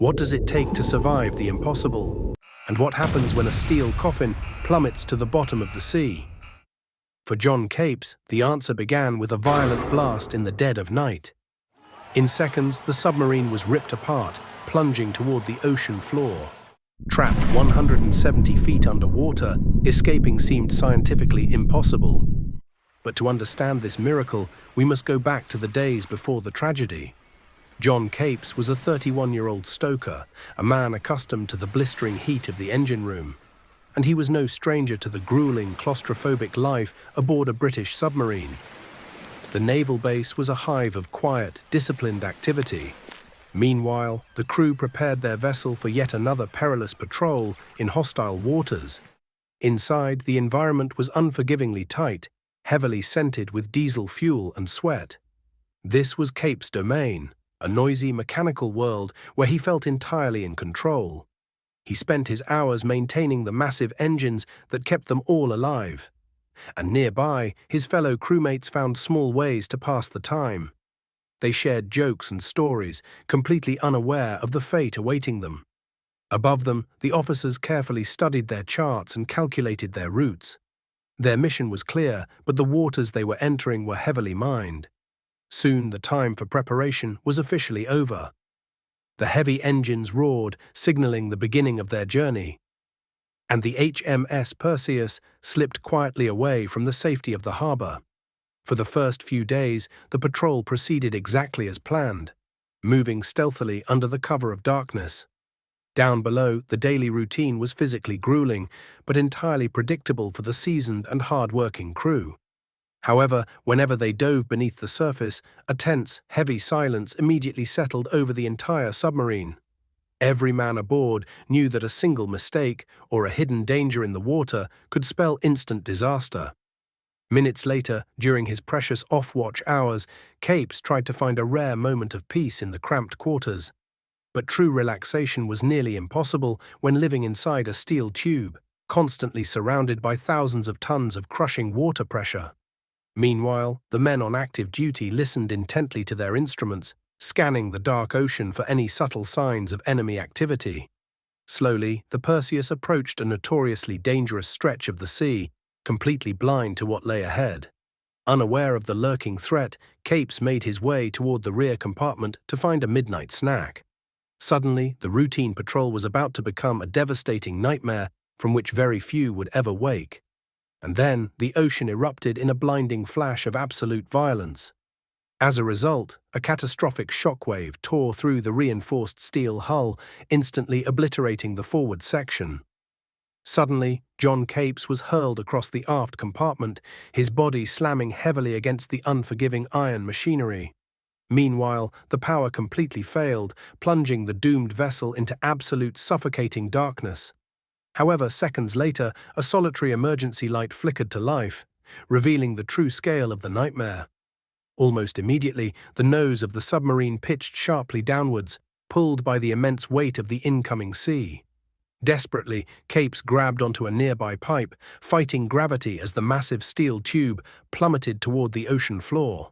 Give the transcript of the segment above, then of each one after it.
What does it take to survive the impossible? And what happens when a steel coffin plummets to the bottom of the sea? For John Capes, the answer began with a violent blast in the dead of night. In seconds, the submarine was ripped apart, plunging toward the ocean floor. Trapped 170 feet underwater, escaping seemed scientifically impossible. But to understand this miracle, we must go back to the days before the tragedy. John Capes was a 31-year-old stoker, a man accustomed to the blistering heat of the engine room. And he was no stranger to the grueling, claustrophobic life aboard a British submarine. The naval base was a hive of quiet, disciplined activity. Meanwhile, the crew prepared their vessel for yet another perilous patrol in hostile waters. Inside, the environment was unforgivingly tight, heavily scented with diesel fuel and sweat. This was Capes' domain, a noisy, mechanical world where he felt entirely in control. He spent his hours maintaining the massive engines that kept them all alive. And nearby, his fellow crewmates found small ways to pass the time. They shared jokes and stories, completely unaware of the fate awaiting them. Above them, the officers carefully studied their charts and calculated their routes. Their mission was clear, but the waters they were entering were heavily mined. Soon the time for preparation was officially over. The heavy engines roared, signaling the beginning of their journey. And the HMS Perseus slipped quietly away from the safety of the harbor. For the first few days, the patrol proceeded exactly as planned, moving stealthily under the cover of darkness. Down below, the daily routine was physically grueling, but entirely predictable for the seasoned and hard-working crew. However, whenever they dove beneath the surface, a tense, heavy silence immediately settled over the entire submarine. Every man aboard knew that a single mistake or a hidden danger in the water could spell instant disaster. Minutes later, during his precious off-watch hours, Capes tried to find a rare moment of peace in the cramped quarters. But true relaxation was nearly impossible when living inside a steel tube, constantly surrounded by thousands of tons of crushing water pressure. Meanwhile, the men on active duty listened intently to their instruments, scanning the dark ocean for any subtle signs of enemy activity. Slowly, the Perseus approached a notoriously dangerous stretch of the sea, completely blind to what lay ahead. Unaware of the lurking threat, Capes made his way toward the rear compartment to find a midnight snack. Suddenly, the routine patrol was about to become a devastating nightmare from which very few would ever wake. And then, the ocean erupted in a blinding flash of absolute violence. As a result, a catastrophic shockwave tore through the reinforced steel hull, instantly obliterating the forward section. Suddenly, John Capes was hurled across the aft compartment, his body slamming heavily against the unforgiving iron machinery. Meanwhile, the power completely failed, plunging the doomed vessel into absolute suffocating darkness. However, seconds later, a solitary emergency light flickered to life, revealing the true scale of the nightmare. Almost immediately, the nose of the submarine pitched sharply downwards, pulled by the immense weight of the incoming sea. Desperately, Capes grabbed onto a nearby pipe, fighting gravity as the massive steel tube plummeted toward the ocean floor.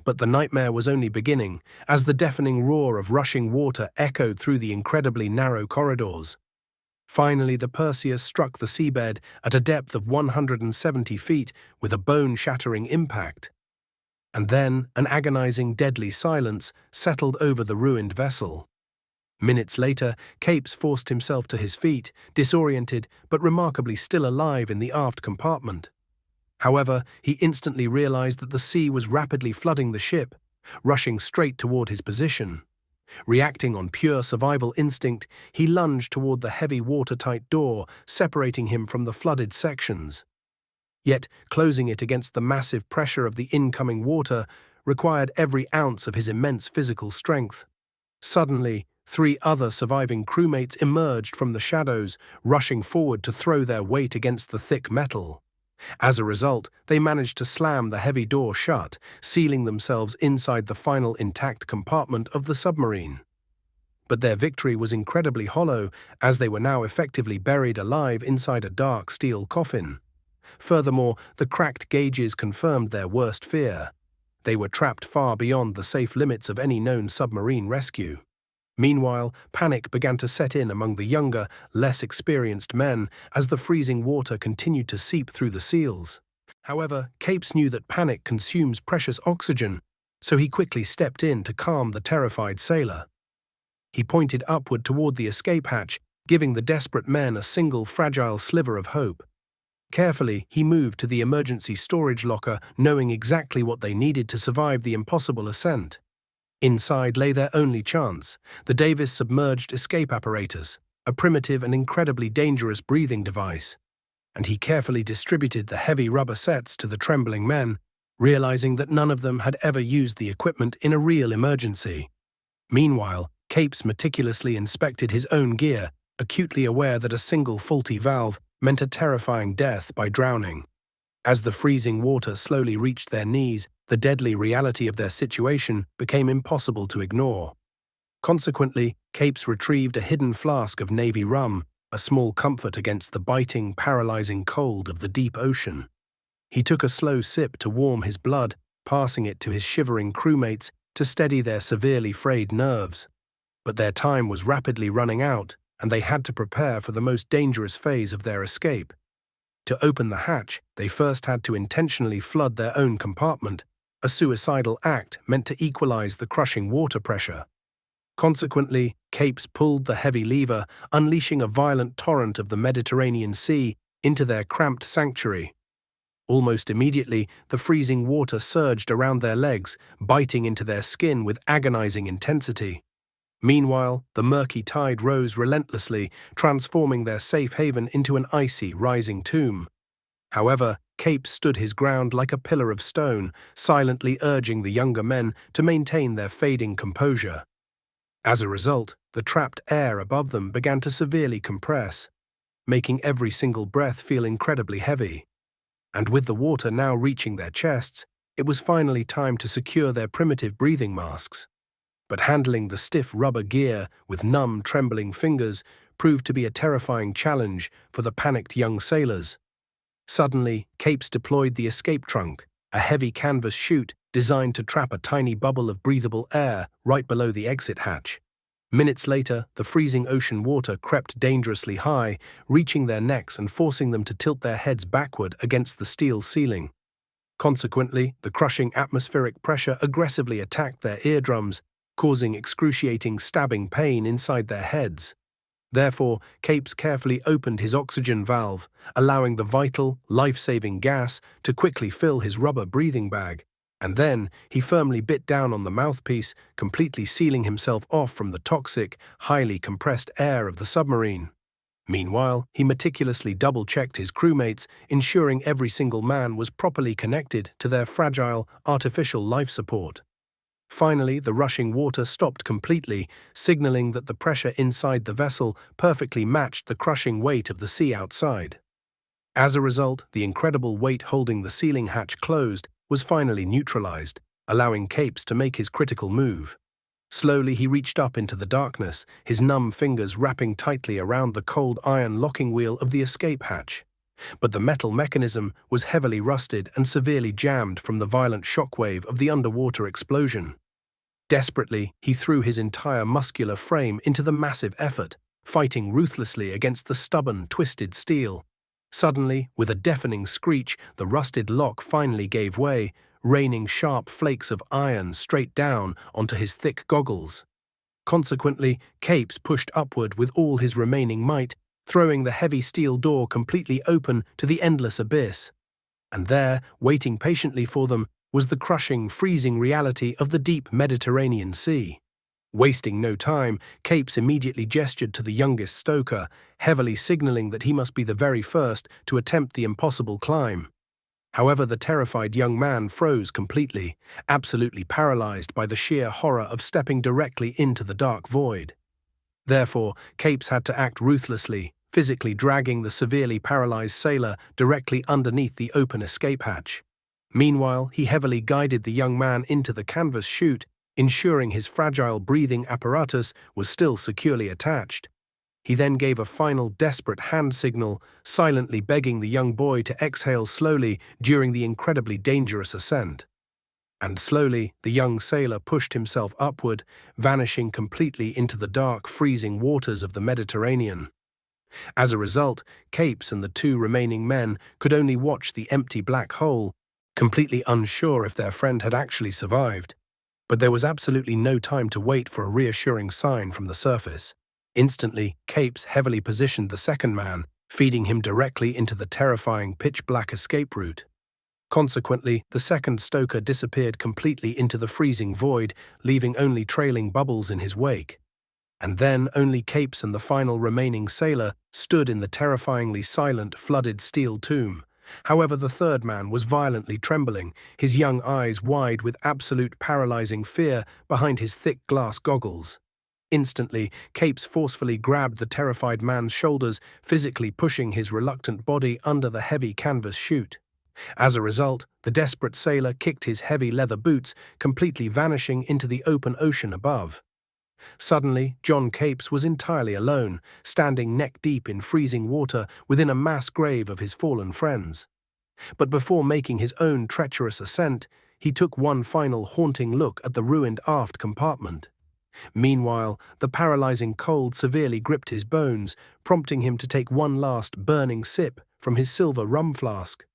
But the nightmare was only beginning, as the deafening roar of rushing water echoed through the incredibly narrow corridors. Finally, the Perseus struck the seabed at a depth of 170 feet with a bone-shattering impact. And then an agonizing, deadly silence settled over the ruined vessel. Minutes later, Capes forced himself to his feet, disoriented but remarkably still alive in the aft compartment. However, he instantly realized that the sea was rapidly flooding the ship, rushing straight toward his position. Reacting on pure survival instinct, he lunged toward the heavy watertight door, separating him from the flooded sections. Yet, closing it against the massive pressure of the incoming water required every ounce of his immense physical strength. Suddenly, 3 other surviving crewmates emerged from the shadows, rushing forward to throw their weight against the thick metal. As a result, they managed to slam the heavy door shut, sealing themselves inside the final intact compartment of the submarine. But their victory was incredibly hollow, as they were now effectively buried alive inside a dark steel coffin. Furthermore, the cracked gauges confirmed their worst fear. They were trapped far beyond the safe limits of any known submarine rescue. Meanwhile, panic began to set in among the younger, less experienced men as the freezing water continued to seep through the seals. However, Capes knew that panic consumes precious oxygen, so he quickly stepped in to calm the terrified sailor. He pointed upward toward the escape hatch, giving the desperate men a single fragile sliver of hope. Carefully, he moved to the emergency storage locker, knowing exactly what they needed to survive the impossible ascent. Inside lay their only chance, the Davis submerged escape apparatus, a primitive and incredibly dangerous breathing device. And he carefully distributed the heavy rubber sets to the trembling men, realizing that none of them had ever used the equipment in a real emergency. Meanwhile, Capes meticulously inspected his own gear, acutely aware that a single faulty valve meant a terrifying death by drowning. As the freezing water slowly reached their knees, the deadly reality of their situation became impossible to ignore. Consequently, Capes retrieved a hidden flask of Navy rum, a small comfort against the biting, paralyzing cold of the deep ocean. He took a slow sip to warm his blood, passing it to his shivering crewmates to steady their severely frayed nerves. But their time was rapidly running out, and they had to prepare for the most dangerous phase of their escape. To open the hatch, they first had to intentionally flood their own compartment, a suicidal act meant to equalize the crushing water pressure. Consequently, Capes pulled the heavy lever, unleashing a violent torrent of the Mediterranean Sea into their cramped sanctuary. Almost immediately, the freezing water surged around their legs, biting into their skin with agonizing intensity. Meanwhile, the murky tide rose relentlessly, transforming their safe haven into an icy, rising tomb. However, Capes stood his ground like a pillar of stone, silently urging the younger men to maintain their fading composure. As a result, the trapped air above them began to severely compress, making every single breath feel incredibly heavy. And with the water now reaching their chests, it was finally time to secure their primitive breathing masks. But handling the stiff rubber gear with numb, trembling fingers proved to be a terrifying challenge for the panicked young sailors. Suddenly, Capes deployed the escape trunk, a heavy canvas chute designed to trap a tiny bubble of breathable air right below the exit hatch. Minutes later, the freezing ocean water crept dangerously high, reaching their necks and forcing them to tilt their heads backward against the steel ceiling. Consequently, the crushing atmospheric pressure aggressively attacked their eardrums, causing excruciating stabbing pain inside their heads. Therefore, Capes carefully opened his oxygen valve, allowing the vital, life-saving gas to quickly fill his rubber breathing bag, and then he firmly bit down on the mouthpiece, completely sealing himself off from the toxic, highly compressed air of the submarine. Meanwhile, he meticulously double-checked his crewmates, ensuring every single man was properly connected to their fragile, artificial life support. Finally, the rushing water stopped completely, signaling that the pressure inside the vessel perfectly matched the crushing weight of the sea outside. As a result, the incredible weight holding the ceiling hatch closed was finally neutralized, allowing Capes to make his critical move. Slowly, he reached up into the darkness, his numb fingers wrapping tightly around the cold iron locking wheel of the escape hatch. But the metal mechanism was heavily rusted and severely jammed from the violent shockwave of the underwater explosion. Desperately, he threw his entire muscular frame into the massive effort, fighting ruthlessly against the stubborn, twisted steel. Suddenly, with a deafening screech, the rusted lock finally gave way, raining sharp flakes of iron straight down onto his thick goggles. Consequently, Capes pushed upward with all his remaining might, throwing the heavy steel door completely open to the endless abyss. And there, waiting patiently for them, was the crushing, freezing reality of the deep Mediterranean Sea. Wasting no time, Capes immediately gestured to the youngest stoker, heavily signaling that he must be the very first to attempt the impossible climb. However, the terrified young man froze completely, absolutely paralyzed by the sheer horror of stepping directly into the dark void. Therefore, Capes had to act ruthlessly, physically dragging the severely paralyzed sailor directly underneath the open escape hatch. Meanwhile, he heavily guided the young man into the canvas chute, ensuring his fragile breathing apparatus was still securely attached. He then gave a final desperate hand signal, silently begging the young boy to exhale slowly during the incredibly dangerous ascent. And slowly, the young sailor pushed himself upward, vanishing completely into the dark, freezing waters of the Mediterranean. As a result, Capes and the two remaining men could only watch the empty black hole, completely unsure if their friend had actually survived. But there was absolutely no time to wait for a reassuring sign from the surface. Instantly, Capes heavily positioned the second man, feeding him directly into the terrifying pitch-black escape route. Consequently, the second stoker disappeared completely into the freezing void, leaving only trailing bubbles in his wake. And then only Capes and the final remaining sailor stood in the terrifyingly silent, flooded steel tomb. However, the third man was violently trembling, his young eyes wide with absolute paralyzing fear behind his thick glass goggles. Instantly, Capes forcefully grabbed the terrified man's shoulders, physically pushing his reluctant body under the heavy canvas chute. As a result, the desperate sailor kicked his heavy leather boots, completely vanishing into the open ocean above. Suddenly, John Capes was entirely alone, standing neck-deep in freezing water within a mass grave of his fallen friends. But before making his own treacherous ascent, he took one final haunting look at the ruined aft compartment. Meanwhile, the paralyzing cold severely gripped his bones, prompting him to take one last burning sip from his silver rum flask.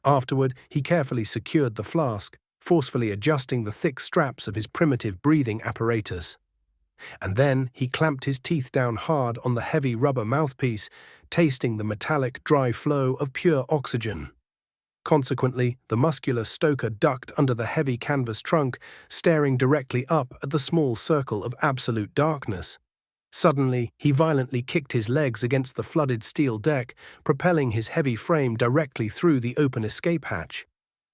Afterward, he carefully secured the flask, forcefully adjusting the thick straps of his primitive breathing apparatus. And then he clamped his teeth down hard on the heavy rubber mouthpiece, tasting the metallic, dry flow of pure oxygen. Consequently, the muscular stoker ducked under the heavy canvas trunk, staring directly up at the small circle of absolute darkness. Suddenly, he violently kicked his legs against the flooded steel deck, propelling his heavy frame directly through the open escape hatch.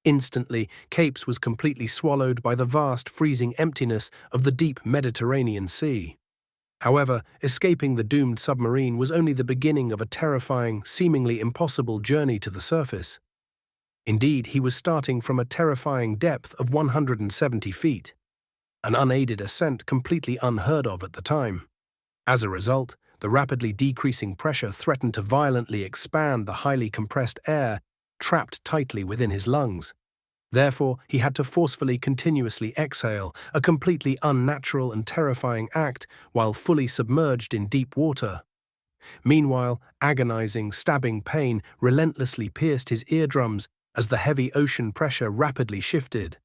Instantly, Capes was completely swallowed by the vast, freezing emptiness of the deep Mediterranean Sea. However, escaping the doomed submarine was only the beginning of a terrifying, seemingly impossible journey to the surface. Indeed, he was starting from a terrifying depth of 170 feet, an unaided ascent completely unheard of at the time. As a result, the rapidly decreasing pressure threatened to violently expand the highly compressed air trapped tightly within his lungs. Therefore, he had to forcefully continuously exhale, a completely unnatural and terrifying act while fully submerged in deep water. Meanwhile, agonizing, stabbing pain relentlessly pierced his eardrums as the heavy ocean pressure rapidly shifted.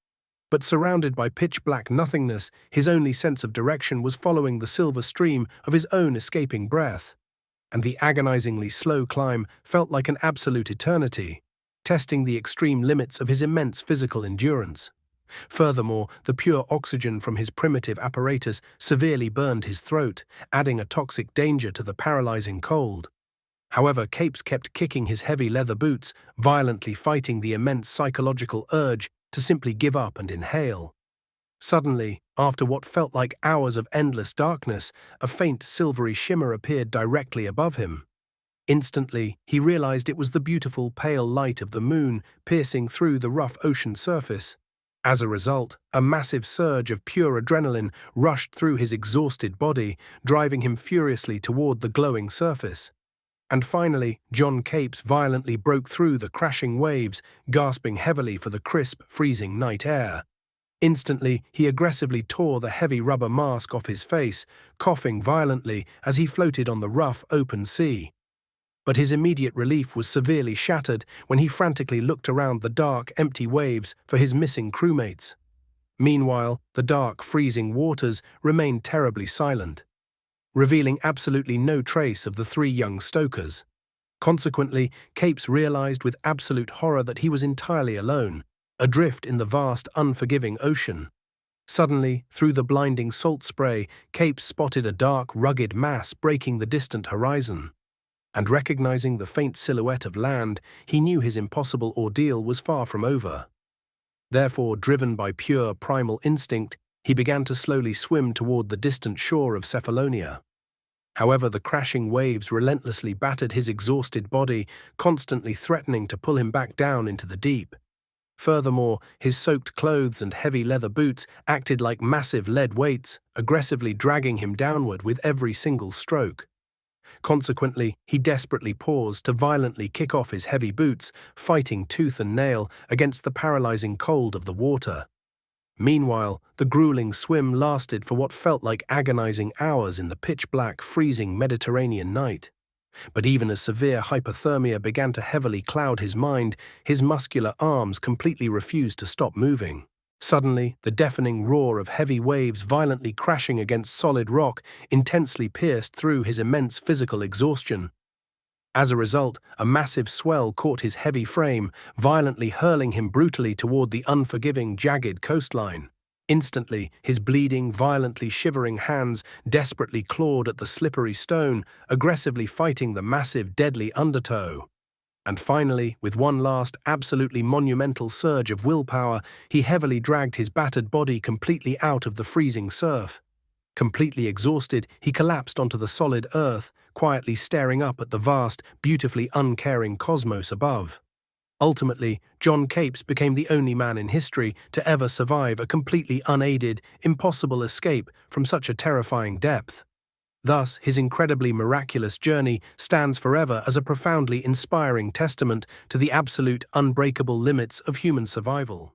But surrounded by pitch-black nothingness, his only sense of direction was following the silver stream of his own escaping breath. And the agonizingly slow climb felt like an absolute eternity, testing the extreme limits of his immense physical endurance. Furthermore, the pure oxygen from his primitive apparatus severely burned his throat, adding a toxic danger to the paralyzing cold. However, Capes kept kicking his heavy leather boots, violently fighting the immense psychological urge to simply give up and inhale. Suddenly, after what felt like hours of endless darkness, a faint silvery shimmer appeared directly above him. Instantly, he realized it was the beautiful pale light of the moon piercing through the rough ocean surface. As a result, a massive surge of pure adrenaline rushed through his exhausted body, driving him furiously toward the glowing surface. And finally, John Capes violently broke through the crashing waves, gasping heavily for the crisp, freezing night air. Instantly, he aggressively tore the heavy rubber mask off his face, coughing violently as he floated on the rough, open sea. But his immediate relief was severely shattered when he frantically looked around the dark, empty waves for his missing crewmates. Meanwhile, the dark, freezing waters remained terribly silent, revealing absolutely no trace of the three young stokers. Consequently, Capes realized with absolute horror that he was entirely alone, adrift in the vast, unforgiving ocean. Suddenly, through the blinding salt spray, Capes spotted a dark, rugged mass breaking the distant horizon. And recognizing the faint silhouette of land, he knew his impossible ordeal was far from over. Therefore, driven by pure, primal instinct, he began to slowly swim toward the distant shore of Cephalonia. However, the crashing waves relentlessly battered his exhausted body, constantly threatening to pull him back down into the deep. Furthermore, his soaked clothes and heavy leather boots acted like massive lead weights, aggressively dragging him downward with every single stroke. Consequently, he desperately paused to violently kick off his heavy boots, fighting tooth and nail against the paralyzing cold of the water. Meanwhile, the grueling swim lasted for what felt like agonizing hours in the pitch-black, freezing Mediterranean night. But even as severe hypothermia began to heavily cloud his mind, his muscular arms completely refused to stop moving. Suddenly, the deafening roar of heavy waves violently crashing against solid rock intensely pierced through his immense physical exhaustion. As a result, a massive swell caught his heavy frame, violently hurling him brutally toward the unforgiving, jagged coastline. Instantly, his bleeding, violently shivering hands desperately clawed at the slippery stone, aggressively fighting the massive, deadly undertow. And finally, with one last, absolutely monumental surge of willpower, he heavily dragged his battered body completely out of the freezing surf. Completely exhausted, he collapsed onto the solid earth, quietly staring up at the vast, beautifully uncaring cosmos above. Ultimately, John Capes became the only man in history to ever survive a completely unaided, impossible escape from such a terrifying depth. Thus, his incredibly miraculous journey stands forever as a profoundly inspiring testament to the absolute, unbreakable limits of human survival.